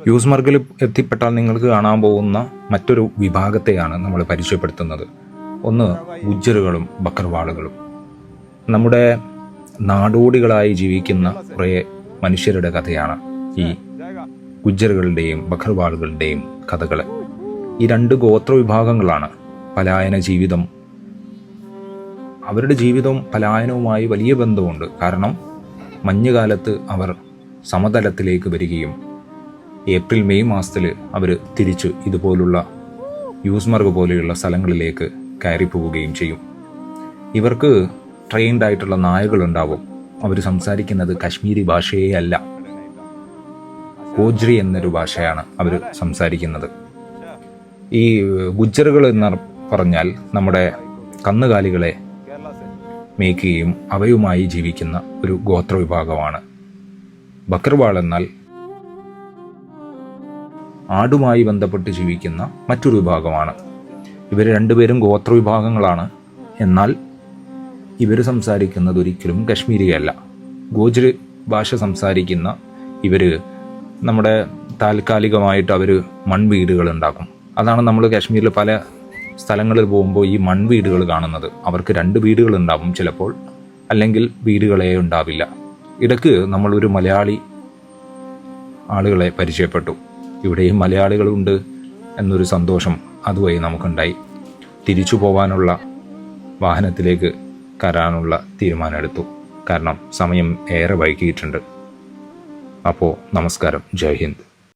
യൂസ്മർഗിൽ എത്തിപ്പെട്ടാൽ നിങ്ങൾക്ക് കാണാൻ പോകുന്ന മറ്റൊരു വിഭാഗത്തെയാണ് നമ്മൾ പരിചയപ്പെടുത്തുന്നത്. ഒന്ന് ഗുജ്ജറുകളും ബക്കർവാളുകളും. നമ്മുടെ നാടോടികളായി ജീവിക്കുന്ന കുറേ മനുഷ്യരുടെ കഥയാണ് ഈ ഗുജ്ജറുകളുടെയും ബക്കർവാളുകളുടെയും കഥകൾ. ഈ രണ്ട് ഗോത്ര വിഭാഗങ്ങളാണ് പലായന ജീവിതം. അവരുടെ ജീവിതവും പലായനവുമായി വലിയ ബന്ധമുണ്ട്. കാരണം മഞ്ഞുകാലത്ത് അവർ സമതലത്തിലേക്ക് വരികയും ഏപ്രിൽ മെയ് മാസത്തിൽ അവർ തിരിച്ച് ഇതുപോലുള്ള യൂസ്മർഗ് പോലെയുള്ള സ്ഥലങ്ങളിലേക്ക് കയറി പോവുകയും ചെയ്യും. ഇവർക്ക് ട്രെയിൻഡ് ആയിട്ടുള്ള നായകളുണ്ടാവും. അവർ സംസാരിക്കുന്നത് കശ്മീരി ഭാഷയേ അല്ല, ഗോജ്രി എന്നൊരു ഭാഷയാണ് അവർ സംസാരിക്കുന്നത്. ഈ ഗുജ്ജറുകൾ എന്ന് പറഞ്ഞാൽ നമ്മുടെ കന്നുകാലികളെ മേയ്ക്കുകയും അവയുമായി ജീവിക്കുന്ന ഒരു ഗോത്ര വിഭാഗമാണ്. ബക്കർവാൾ എന്നാൽ ആടുമായി ബന്ധപ്പെട്ട് ജീവിക്കുന്ന മറ്റൊരു വിഭാഗമാണ്. ഇവർ രണ്ടുപേരും ഗോത്ര വിഭാഗങ്ങളാണ്. എന്നാൽ ഇവർ സംസാരിക്കുന്നത് ഒരിക്കലും കശ്മീരിയല്ല. ഗോജ്രി ഭാഷ സംസാരിക്കുന്ന ഇവർ നമ്മുടെ താൽക്കാലികമായിട്ട് അവർ മൺവീടുകൾ ഉണ്ടാക്കും. അതാണ് നമ്മൾ കാശ്മീരിൽ പല സ്ഥലങ്ങളിൽ പോകുമ്പോൾ ഈ മൺവീടുകൾ കാണുന്നത്. അവർക്ക് 2 വീടുകൾ ഉണ്ടാവും ചിലപ്പോൾ, അല്ലെങ്കിൽ വീടുകളെ ഉണ്ടാവില്ല. ഇടയ്ക്ക് നമ്മളൊരു മലയാളി ആളുകളെ പരിചയപ്പെട്ടു. ഇവിടെയും മലയാളികളുണ്ട് എന്നൊരു സന്തോഷം അതുവഴി നമുക്കുണ്ടായി. തിരിച്ചു പോകാനുള്ള വാഹനത്തിലേക്ക് കയറാനുള്ള തീരുമാനമെടുത്തു. കാരണം സമയം ഏറെ വൈകിയിട്ടുണ്ട്. അപ്പോൾ നമസ്കാരം, ജയ് ഹിന്ദ്.